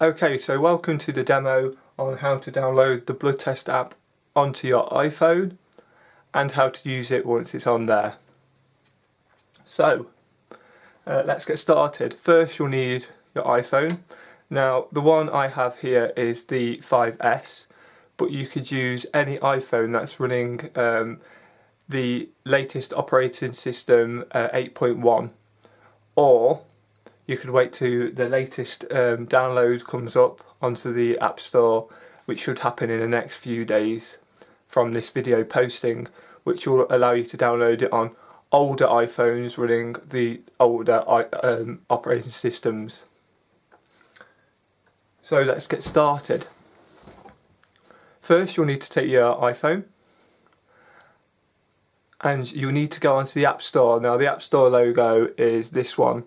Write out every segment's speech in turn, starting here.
Okay, so welcome to the demo on how to download the blood test app onto your iPhone and how to use it once it's on there. So, let's get started. First you'll need your iPhone. Now the one I have here is the 5S, but you could use any iPhone that's running the latest operating system 8.1, or you could wait till the latest download comes up onto the App Store, which should happen in the next few days from this video posting, which will allow you to download it on older iPhones running the older operating systems. So let's get started. First you'll need to take your iPhone and you'll need to go onto the App Store. Now the App Store logo is this one.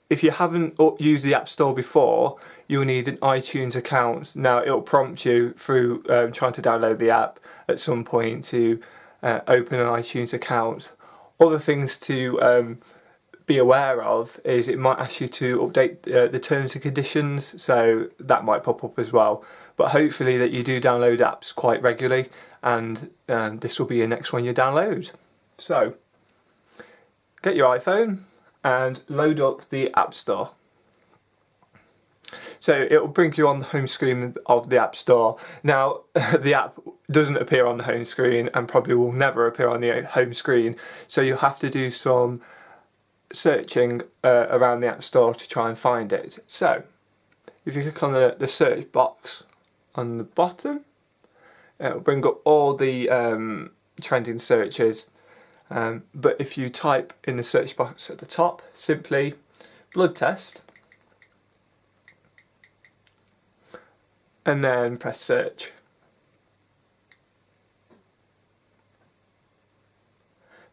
If you haven't used the App Store before, you'll need an iTunes account. Now it'll prompt you through trying to download the app at some point to open an iTunes account. Other things to be aware of is it might ask you to update the terms and conditions, so that might pop up as well. But hopefully that you do download apps quite regularly, and this will be the next one you download. So get your iPhone and load up the App Store. So it will bring you on the home screen of the App Store. Now the app doesn't appear on the home screen and probably will never appear on the home screen, so you'll have to do some searching around the App Store to try and find it. So if you click on the search box on the bottom, it will bring up all the trending searches. But if you type in the search box at the top simply blood test and then press search.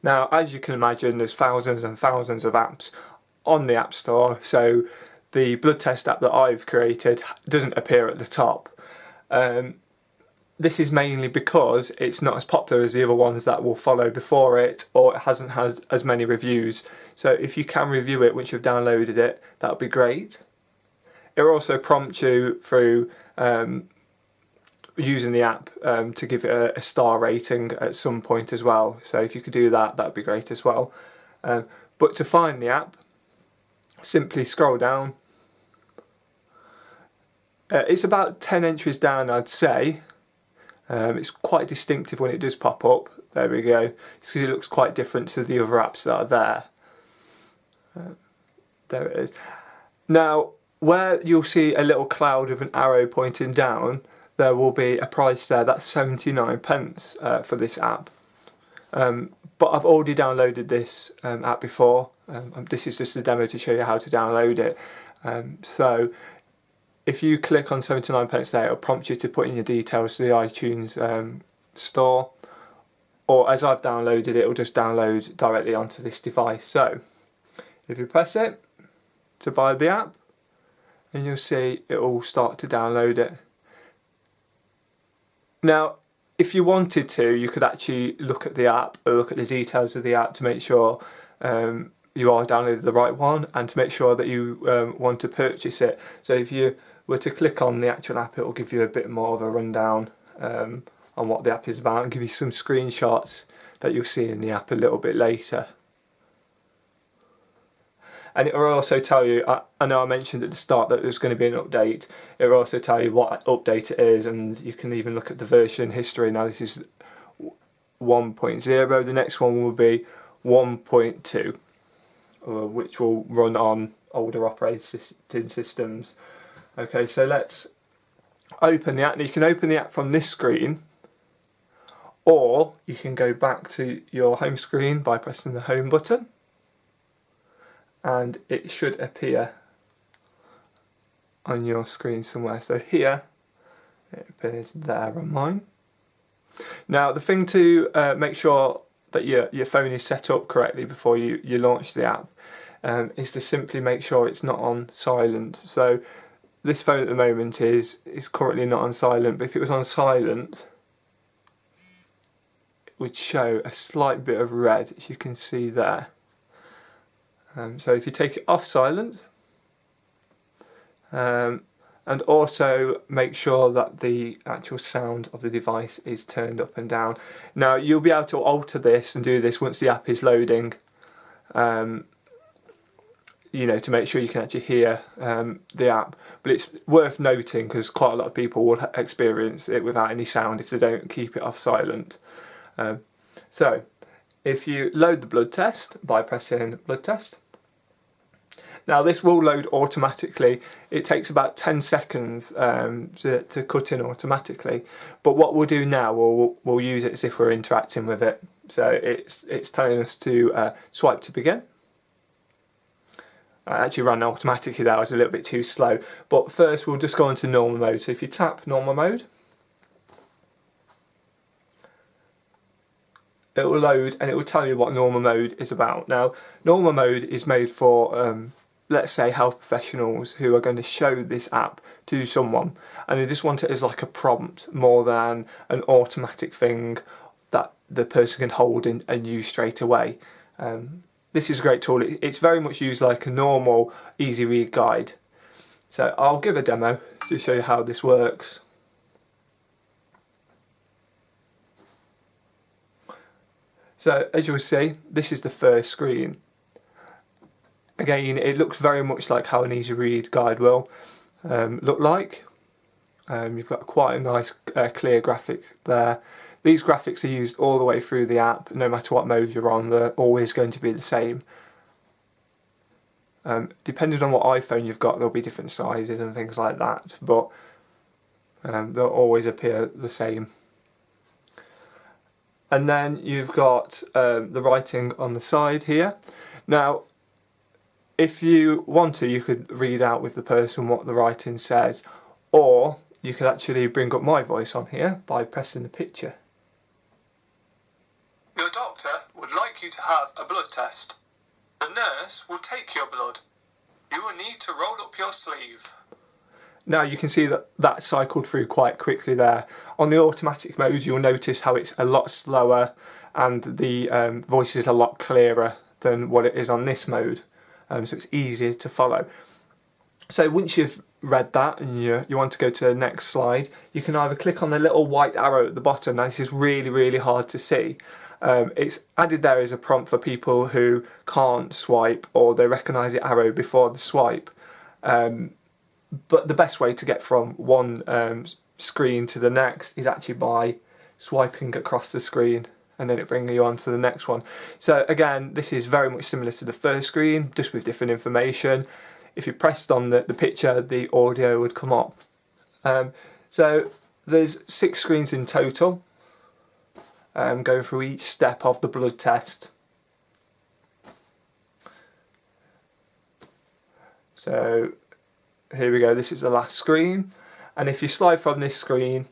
Now as you can imagine, there's thousands and thousands of apps on the App Store, so the blood test app that I've created doesn't appear at the top. This is mainly because it's not as popular as the other ones that will follow before it, or it hasn't had as many reviews. So if you can review it once you've downloaded it, that would be great. It will also prompt you through using the app to give it a star rating at some point as well. So if you could do that, that would be great as well. But to find the app, simply scroll down. It's about 10 entries down, I'd say. It's quite distinctive when it does pop up. There we go. It's because it looks quite different to the other apps that are there. There it is. Now, where you'll see a little cloud with an arrow pointing down, there will be a price there. That's 79p for this app. But I've already downloaded this app before. This is just a demo to show you how to download it. So if you click on 79p there, it'll prompt you to put in your details to the iTunes store, or as I've downloaded it, it'll just download directly onto this device. So if you press it to buy the app, and you'll see it will start to download it. Now if you wanted to, you could actually look at the app or look at the details of the app to make sure you are downloading the right one, and to make sure that you want to purchase it. So if you were to click on the actual app, it will give you a bit more of a rundown on what the app is about, and give you some screenshots that you'll see in the app a little bit later. And it will also tell you, I know I mentioned at the start that there's going to be an update. It will also tell you what update it is, and you can even look at the version history. Now this is 1.0, the next one will be 1.2, which will run on older operating systems. Okay, so let's open the app. Now you can open the app from this screen, or you can go back to your home screen by pressing the home button, and it should appear on your screen somewhere. So here it appears there on mine. Now the thing to make sure that your phone is set up correctly before you launch the app is to simply make sure it's not on silent. So this phone at the moment is currently not on silent, but if it was on silent, it would show a slight bit of red, as you can see there. So if you take it off silent, and also make sure that the actual sound of the device is turned up and down. Now you'll be able to alter this and do this once the app is loading, you know, to make sure you can actually hear the app. But it's worth noting because quite a lot of people will experience it without any sound if they don't keep it off silent. So if you load the blood test by pressing blood test, now this will load automatically. It takes about 10 seconds to cut in automatically, but what we'll do now, we'll use it as if we're interacting with it. So it's telling us to swipe to begin. I actually ran automatically there, I was a little bit too slow, but first we'll just go into normal mode. So if you tap normal mode, it will load and it will tell you what normal mode is about. Now normal mode is made for let's say health professionals who are going to show this app to someone and they just want it as like a prompt more than an automatic thing that the person can hold and use straight away. This is a great tool. It's very much used like a normal easy read guide. So I'll give a demo to show you how this works. So as you'll see, this is the first screen. Again, it looks very much like how an easy read guide will look like. You've got quite a nice clear graphic there. These graphics are used all the way through the app, no matter what mode you're on, they're always going to be the same. Depending on what iPhone you've got, there'll be different sizes and things like that, but they'll always appear the same. And then you've got the writing on the side here. Now, if you want to, you could read out with the person what the writing says, or you could actually bring up my voice on here by pressing the picture. Your doctor would like you to have a blood test. The nurse will take your blood. You will need to roll up your sleeve. Now you can see that that cycled through quite quickly there. On the automatic mode you'll notice how it's a lot slower and the voice is a lot clearer than what it is on this mode. So it's easier to follow. So once you've read that and you want to go to the next slide, you can either click on the little white arrow at the bottom. Now this is really hard to see. It's added there as a prompt for people who can't swipe or they recognise the arrow before the swipe. But the best way to get from one screen to the next is actually by swiping across the screen and then it brings you on to the next one. So again, this is very much similar to the first screen, just with different information. If you pressed on the picture, the audio would come up. So there's 6 screens in total. Going through each step of the blood test. So here we go, this is the last screen, and if you slide from this screen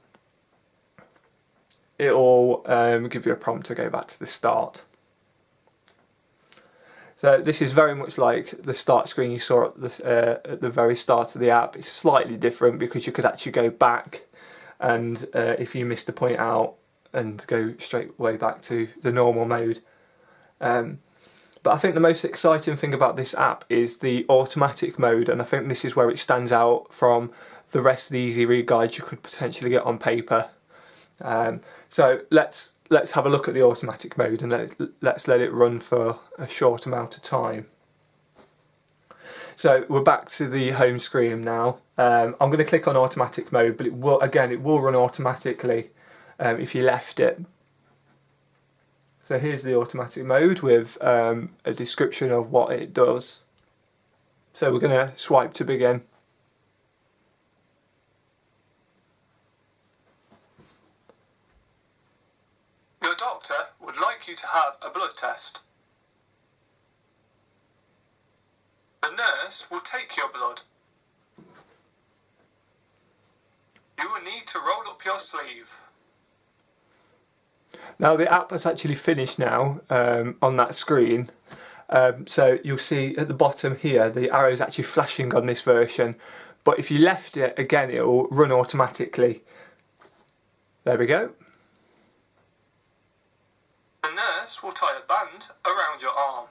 it will give you a prompt to go back to the start. So this is very much like the start screen you saw at the very start of the app. It's slightly different because you could actually go back and if you missed a point out and go straight way back to the normal mode. But I think the most exciting thing about this app is the automatic mode, and I think this is where it stands out from the rest of the easy read guides you could potentially get on paper. So let's have a look at the automatic mode and let's let it run for a short amount of time. So we're back to the home screen now. I'm going to click on automatic mode, but it will run automatically if you left it. So here's the automatic mode with a description of what it does. So we're going to swipe to begin. Your doctor would like you to have a blood test. The nurse will take your blood. You will need to roll up your sleeve. Now the app has actually finished now on that screen. So you'll see at the bottom here the arrow is actually flashing on this version, but if you left it again it will run automatically. There we go. The nurse will tie a band around your arm.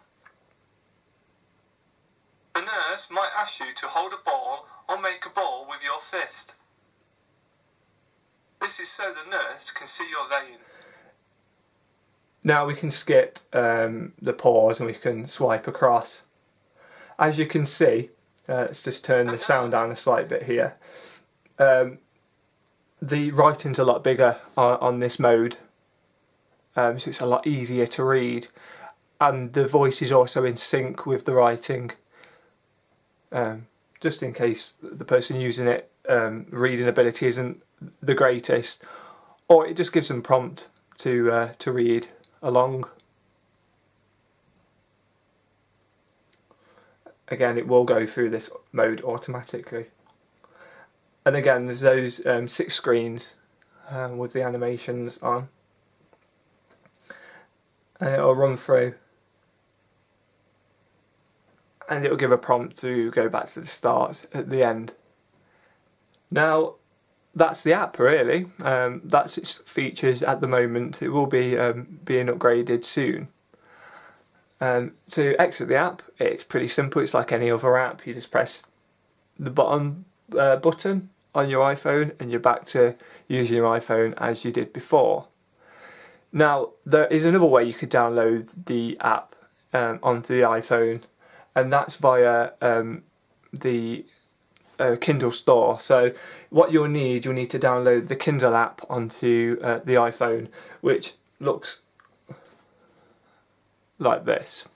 The The nurse might ask you to hold a ball or make a ball with your fist. This is so the nurse can see your vein. Now we can skip the pause and we can swipe across. As you can see, let's just turn the sound down a slight bit here. The writing's a lot bigger on this mode, so it's a lot easier to read, and the voice is also in sync with the writing, just in case the person using it reading ability isn't the greatest, or it just gives them prompt to read along. Again, it will go through this mode automatically. And again, there's those 6 screens with the animations on, and it'll run through, and it'll give a prompt to go back to the start at the end. Now, that's the app really. That's its features at the moment. It will be being upgraded soon. To exit the app, it's pretty simple. It's like any other app. You just press the bottom button on your iPhone and you're back to using your iPhone as you did before. Now, there is another way you could download the app onto the iPhone, and that's via the Kindle store. So what you'll need to download the Kindle app onto the iPhone, which looks like this.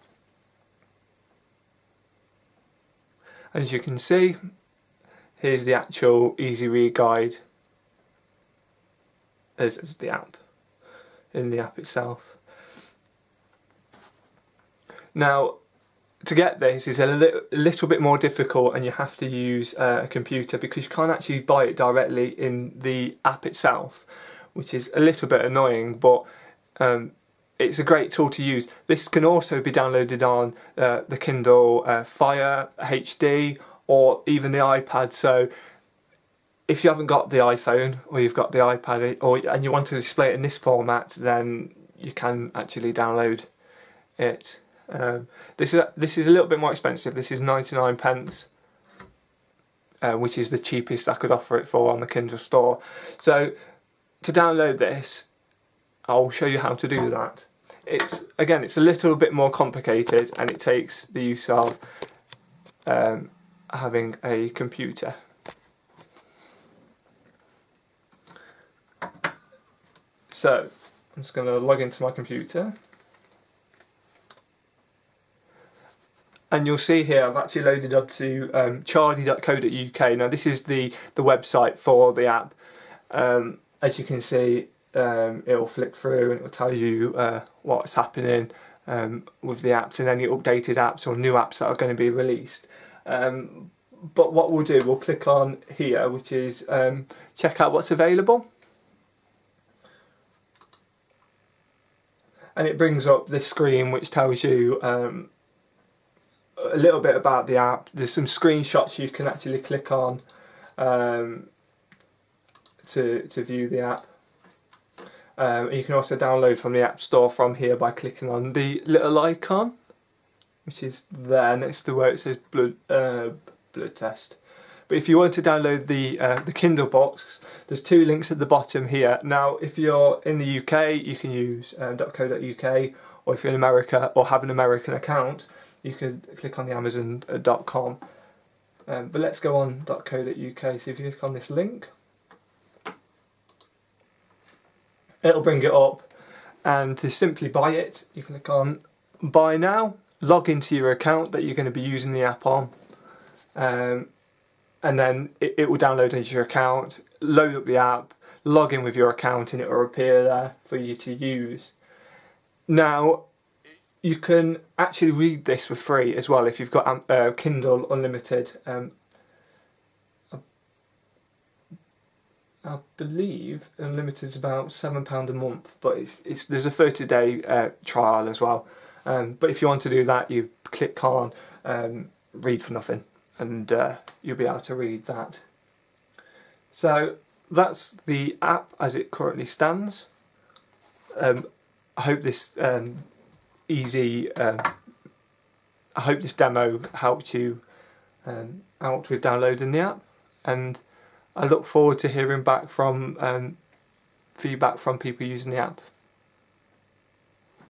As you can see, here's the actual easy read guide as the app, in the app itself. Now, to get this is a little bit more difficult, and you have to use a computer because you can't actually buy it directly in the app itself, which is a little bit annoying, but it's a great tool to use. This can also be downloaded on the Kindle Fire HD or even the iPad. So if you haven't got the iPhone or you've got the iPad and you want to display it in this format, then you can actually download it. This is a little bit more expensive. This is 99 pence, which is the cheapest I could offer it for on the Kindle store. So to download this, I'll show you how to do that. It's a little bit more complicated, and it takes the use of having a computer. So I'm just going to log into my computer, and you'll see here I've actually loaded up to chardy.co.uk. Now this is the website for the app. As you can see, it'll flick through and it'll tell you what's happening with the apps and any updated apps or new apps that are going to be released. But what we'll do, we'll click on here, which is check out what's available. And it brings up this screen which tells you a little bit about the app. There's some screenshots you can actually click on to view the app. You can also download from the App Store from here by clicking on the little icon, which is there next to where it says blood test. But if you want to download the Kindle box, there's 2 links at the bottom here. Now, if you're in the UK, you can use .co.uk, or if you're in America or have an American account, you can click on the Amazon.com. But let's go on .co.uk. So if you click on this link, it'll bring it up, and to simply buy it, you click on Buy Now, log into your account that you're going to be using the app on, and then it will download into your account, load up the app, log in with your account, and it will appear there for you to use. Now, you can actually read this for free as well if you've got Kindle Unlimited. I believe Unlimited is about £7 a month, but there's a 30-day trial as well. But if you want to do that, you click on Read for Nothing, and you'll be able to read that. So that's the app as it currently stands. I hope this I hope this demo helped you out with downloading the app, and I look forward to hearing back from feedback from people using the app.